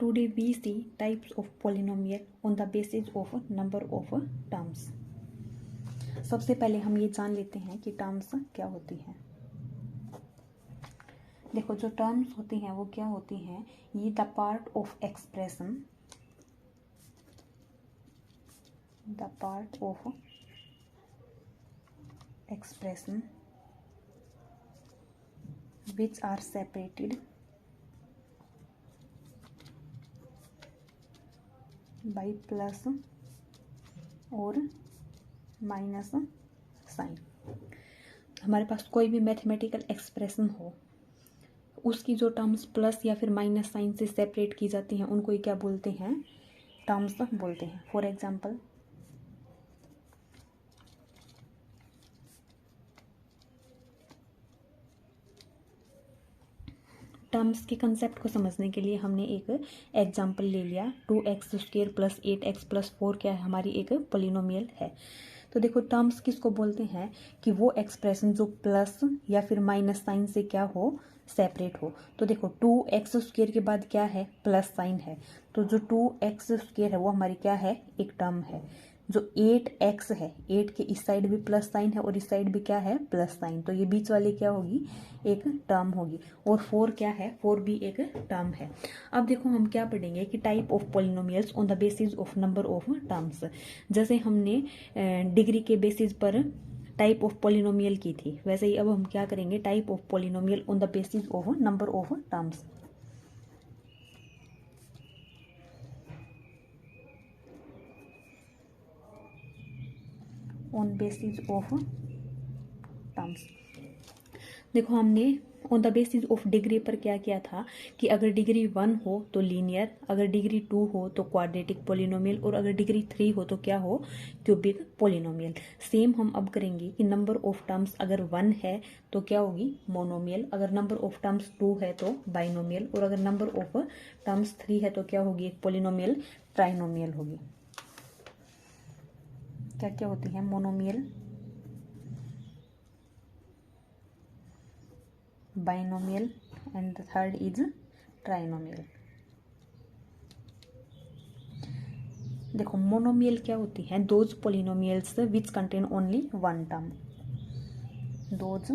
Today we see types of polynomial on the basis of number of terms. सबसे पहले हम ये जान लेते हैं कि टर्म्स क्या होती हैं। देखो जो टर्म्स होती हैं वो क्या होती हैं, ये the part of expression, the part of expression which are separated by plus और माइनस साइन। हमारे पास कोई भी मैथमेटिकल एक्सप्रेशन हो, उसकी जो टर्म्स प्लस या फिर माइनस साइन से सेपरेट की जाती हैं उनको ही क्या बोलते हैं, टर्म्स बोलते हैं। फॉर एग्जांपल टर्म्स के कंसेप्ट को समझने के लिए हमने एक एग्जांपल ले लिया, 2x² + 8x + 4 क्या है, हमारी एक पोलिनोमियल है। तो देखो टर्म्स किसको बोलते हैं कि वो एक्सप्रेशन जो प्लस या फिर माइनस साइन से क्या हो, सेपरेट हो। तो देखो 2x² के बाद क्या है, प्लस साइन है, तो जो 2x² है वो हमारी क्या है, एक टर्म है। जो 8x है, 8 के इस साइड भी प्लस साइन है और इस साइड भी क्या है, प्लस साइन, तो ये बीच वाली क्या होगी, एक टर्म होगी। और 4 क्या है, 4 भी एक टर्म है। अब देखो हम क्या पढ़ेंगे कि type of polynomials on the basis of number of terms. जैसे हमने डिग्री के बेसिस पर टाइप ऑफ पॉलिनोमियल की थी, वैसे ही अब हम क्या करेंगे, type of polynomial on the basis of number of terms. On basis of terms, देखो हमने on the basis of degree पर क्या किया था कि अगर डिग्री 1 हो तो लीनियर, अगर डिग्री 2 हो तो क्वाड्रेटिक पॉलिनोमियल, और अगर डिग्री 3 हो तो क्या हो, क्यूबिक पॉलिनोमियल। सेम हम अब करेंगे कि नंबर ऑफ टर्म्स अगर 1 है तो क्या होगी, मोनोमियल, अगर नंबर ऑफ टर्म्स 2 है तो बाइनोमियल, और अगर नंबर ऑफ टर्म्स 3 है तो क्या होगी, एक पॉलिनोमियल ट्राइनोमियल होगी। क्या क्या होती है, monomial, binomial, and the third is trinomial। देखो मोनोमियल क्या होती है, those polynomials which contain only one term, those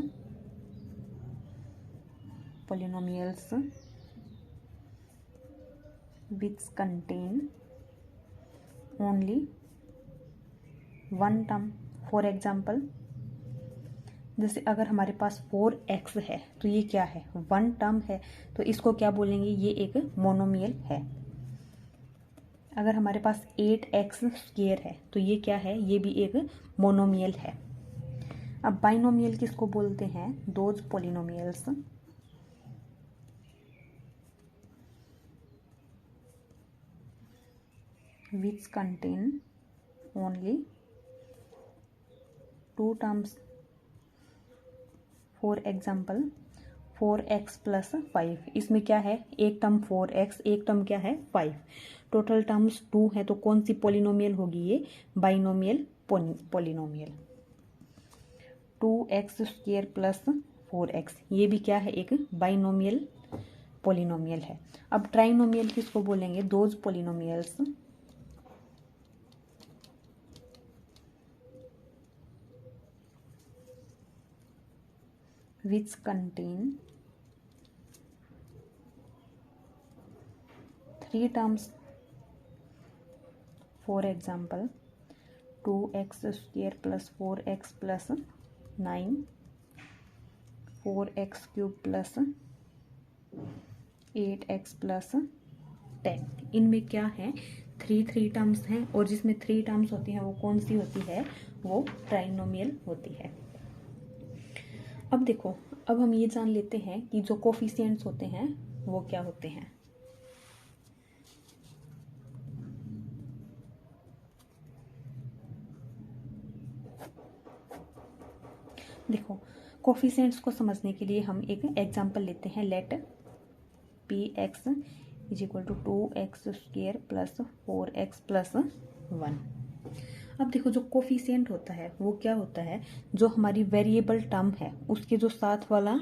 polynomials which contain only one term. For example जैसे अगर हमारे पास 4x है तो ये क्या है, वन टर्म है, तो इसको क्या बोलेंगे, ये एक मोनोमियल है। अगर हमारे पास 8x² है तो ये क्या है, ये भी एक मोनोमियल है। अब बाइनोमियल किसको बोलते हैं, those polynomials which contain only two terms. For example 4x + 5, इसमें क्या है, एक टर्म 4x, एक टर्म क्या है 5, टोटल टर्म्स 2 है, तो कौन सी पोलिनोमियल होगी, ये बाइनोमियल पोलिनोमियल। 2x² + 4x, ये भी क्या है, एक बाइनोमियल पोलिनोमियल है। अब ट्राइनोमियल किसको बोलेंगे, those polynomials which contain 3 terms। for example 2x² + 4x + 9, 4x³ + 8x + 10। इनमें क्या है, 3 टर्म्स हैं, और जिसमें 3 टर्म्स होती हैं वो कौन सी होती है, वो ट्राइनोमियल होती है। अब देखो अब हम ये जान लेते हैं कि जो कोफिशिएंट्स होते हैं वो क्या होते हैं। देखो कोफिशिएंट्स को समझने के लिए हम एक एग्जांपल लेते हैं, लेट px = 2x² + 4x + 1। अब देखो जो कोफिशिएंट होता है वो क्या होता है, जो हमारी वेरिएबल टर्म है उसके जो साथ वाला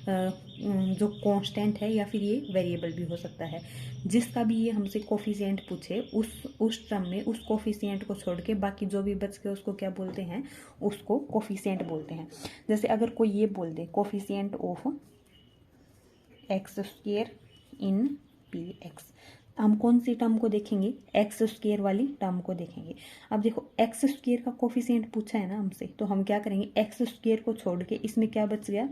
जो कांस्टेंट है या फिर ये वेरिएबल भी हो सकता है। जिसका भी ये हमसे कोफिशिएंट पूछे उस टर्म में उस कोफिशिएंट को छोड़ के बाकी जो भी बच गए उसको क्या बोलते हैं, उसको कोफिशिएंट बोलते हैं। जैसे अगर कोई ये बोल दे coefficient of x square in p x, हम कौन सी टर्म को देखेंगे, एक्स स्क्वायर वाली टर्म को देखेंगे। अब देखो एक्स स्क्वायर का कोफिशिएंट पूछा है ना हमसे, तो हम क्या करेंगे, एक्स स्क्वायर को छोड़ के इसमें क्या बच गया,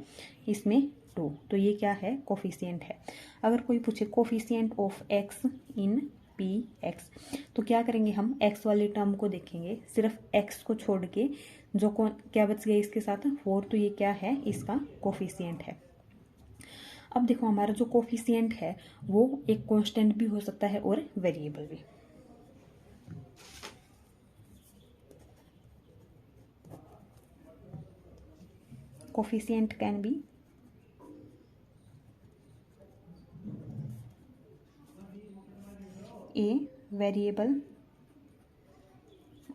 इसमें 2, तो ये क्या है, कोफिशिएंट है। अगर कोई पूछे coefficient of x in p x, तो क्या करेंगे, हम एक्स वाली टर्म को देखेंगे, सिर्फ एक्स को छोड़ के जो क्या बच गया इसके साथ 4, तो ये क्या है, इसका कोफिशिएंट है। अब देखो हमारा जो कोफिशिएंट है वो एक कांस्टेंट भी हो सकता है और वेरिएबल भी। Coefficient can be a variable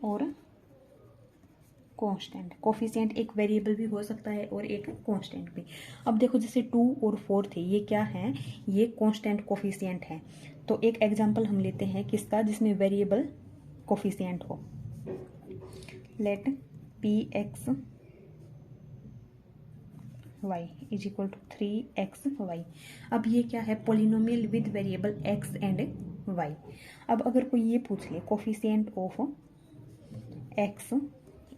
और कांस्टेंट। कोफिशिएंट एक वेरिएबल भी हो सकता है और एक कांस्टेंट भी। अब देखो जैसे 2 और 4 थे, ये क्या है, ये कांस्टेंट कोफिशिएंट है। तो एक एग्जांपल हम लेते हैं किसका, जिसमें वेरिएबल कोफिशिएंट हो। Let P X y is equal to 3xy। अब ये क्या है, polynomial with variable x and y। अब अगर कोई ये पूछ ले coefficient of x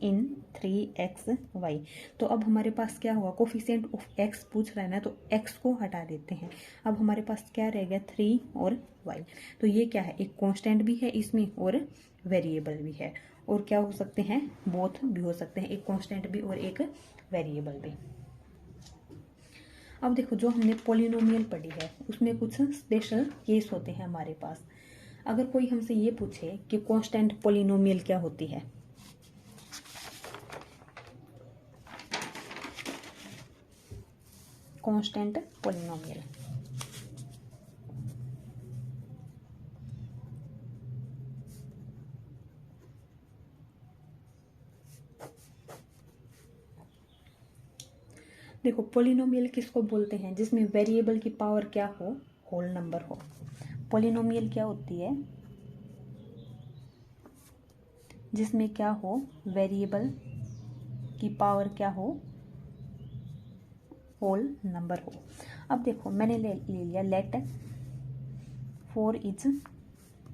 in 3xy, तो अब हमारे पास क्या होगा, कोफिशिएंट ऑफ x पूछ रहा है ना, तो x को हटा देते हैं। अब हमारे पास क्या रह गया, 3 और y। तो ये क्या है, एक कांस्टेंट भी है इसमें और वेरिएबल भी है। और क्या हो सकते हैं, बोथ भी हो सकते हैं, एक कांस्टेंट भी और एक वेरिएबल भी। अब देखो जो हमने पोलिनोमियल पढ़ी है उसमें कुछ स्पेशल केस होते हैं हमारे पास। अगर कोई हमसे ये पूछे कि कांस्टेंट पोलिनोमियल क्या होती है, कांस्टेंट पोलिनोमियल, देखो पोलिनोमियल किसको बोलते हैं, जिसमें वेरिएबल की पावर क्या हो, होल नंबर हो। पोलिनोमियल क्या होती है, जिसमें क्या हो, वेरिएबल की पावर क्या हो, होल नंबर हो। अब देखो मैंने ले लिया लेट 4 इज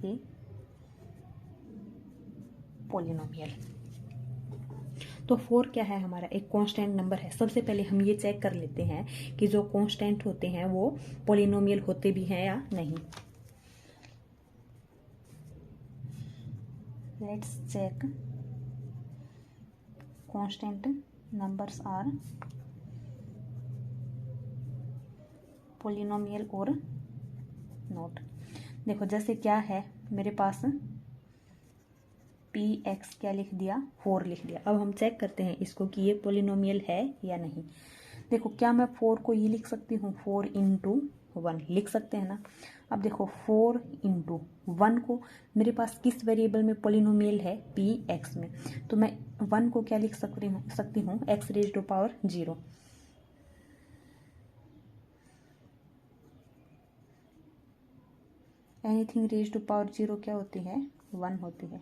ए पोलिनोमियल। तो 4 क्या है, हमारा एक कांस्टेंट नंबर है। सबसे पहले हम ये चेक कर लेते हैं कि जो कांस्टेंट होते हैं वो पोलिनोमियल होते भी हैं या नहीं। Let's check constant numbers are polynomial और नॉट। देखो जैसे क्या है मेरे पास पी एक्स क्या लिख दिया, 4 लिख दिया। अब हम चेक करते हैं इसको कि ये पोलिनोमियल है या नहीं। देखो क्या मैं 4 को ये लिख सकती हूँ, 4 इंटू 1 लिख सकते हैं ना। अब देखो 4 इंटू 1 को मेरे पास किस वेरिएबल में पोलिनोमियल है, पी एक्स में, तो मैं 1 को क्या लिख सकती हूँ x raise to power 0। Anything raise to power 0 क्या होती है, 1 होती है।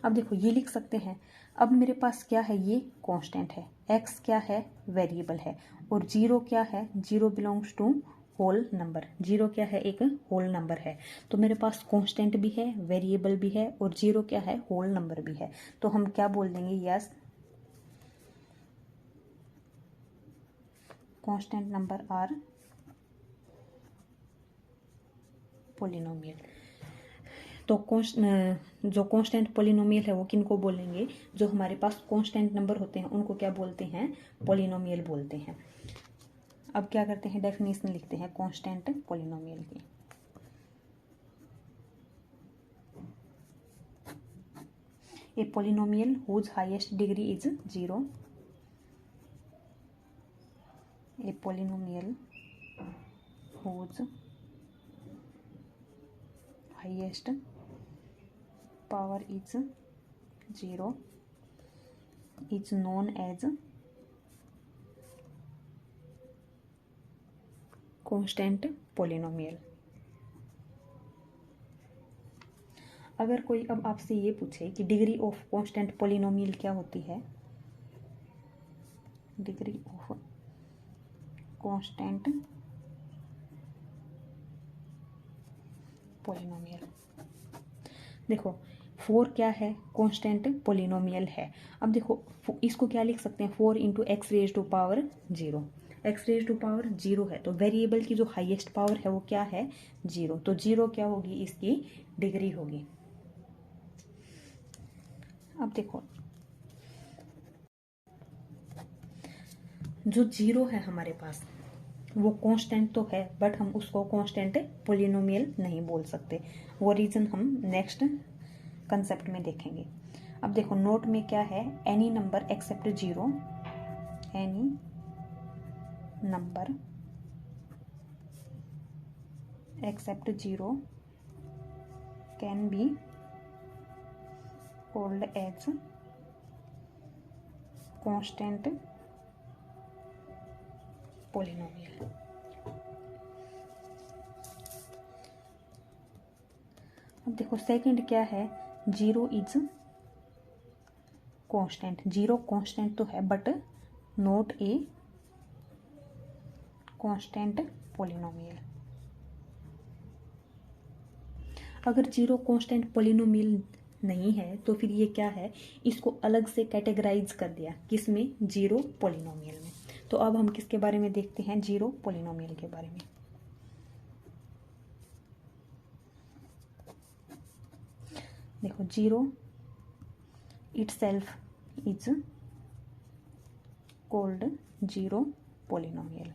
अब देखो ये लिख सकते हैं। अब मेरे पास क्या है, ये कांस्टेंट है, x क्या है, वेरिएबल है, और 0 क्या है, 0 बिलोंग्स टू होल नंबर। 0 क्या है, एक होल नंबर है। तो मेरे पास कांस्टेंट भी है, वेरिएबल भी है, और 0 क्या है, होल नंबर भी है। तो हम क्या बोल देंगे, yes constant number are polynomial. तो जो कांस्टेंट पोलिनोमियल है वो किनको बोलेंगे, जो हमारे पास कांस्टेंट नंबर होते हैं उनको क्या बोलते हैं, पोलिनोमियल बोलते हैं। अब क्या करते हैं, डेफिनेशन लिखते हैं कांस्टेंट पोलिनोमियल की। A polynomial whose highest degree is 0। A polynomial whose highest power is 0 is known as constant polynomial. अगर कोई अब आपसे ये पूछे कि डिग्री ऑफ कांस्टेंट पोलिनोमियल क्या होती है, डिग्री ऑफ कांस्टेंट पोलिनोमियल, देखो 4 क्या है, कांस्टेंट पोलिनोमियल है। अब देखो इसको क्या लिख सकते हैं, 4 into x raise to power 0। X raise to power 0 है तो वेरिएबल की जो हाईएस्ट पावर है वो क्या है, 0। तो 0 क्या होगी, इसकी डिग्री होगी। अब देखो जो 0 है हमारे पास वो कांस्टेंट तो है, बट हम उसको कांस्टेंट पोलिनोमियल नहीं बोल सकते। वो रीजन हम नेक्स्ट कंसेप्ट में देखेंगे। अब देखो नोट में क्या है, any number except 0, any number except 0 can be called as constant polynomial. अब देखो सेकंड क्या है, 0 इज कांस्टेंट। 0 कांस्टेंट तो है but not a constant polynomial. अगर 0 कांस्टेंट पोलिनोमियल नहीं है तो फिर ये क्या है, इसको अलग से कैटेगराइज कर दिया, किसमें, 0 पोलिनोमियल में। तो अब हम किसके बारे में देखते हैं, 0 पोलिनोमियल के बारे में। देखो 0 itself इज कॉल्ड 0 पोलिनोमियल।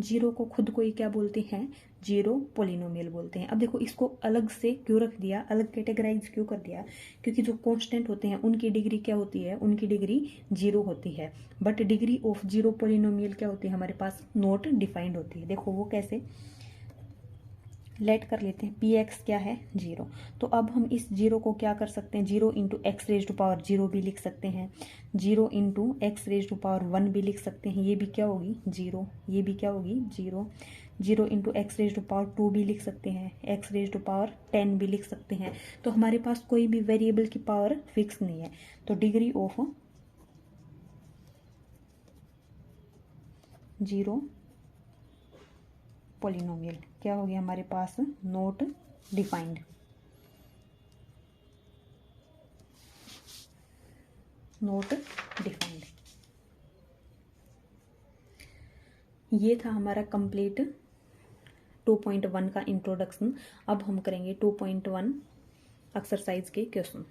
0 को खुद को ही क्या बोलते हैं, 0 पोलिनोमियल बोलते हैं। अब देखो इसको अलग से क्यों रख दिया, अलग कैटेगराइज क्यों कर दिया, क्योंकि जो कांस्टेंट होते हैं उनकी डिग्री क्या होती है, उनकी डिग्री 0 होती है, बट डिग्री ऑफ 0 पोलिनोमियल क्या होती है, हमारे पास नॉट डिफाइंड होती है। देखो वो कैसे, लेट कर लेते हैं पी एक्स क्या है, 0। तो अब हम इस 0 को क्या कर सकते हैं, 0 into x raise to power 0 भी लिख सकते हैं, 0 into x raise to power 1 भी लिख सकते हैं, ये भी क्या होगी 0, ये भी क्या होगी 0। 0 into x raise to power 2 भी लिख सकते हैं, एक्स रेज टू पावर 10 भी लिख सकते हैं। तो हमारे पास कोई भी वेरिएबल की पावर फिक्स नहीं है। तो डिग्री ऑफ 0 पोलिनोमियल क्या हो गया हमारे पास, नॉट डिफाइंड, नॉट डिफाइंड। ये था हमारा कंप्लीट 2.1 का इंट्रोडक्शन। अब हम करेंगे 2.1 एक्सरसाइज के क्वेश्चन।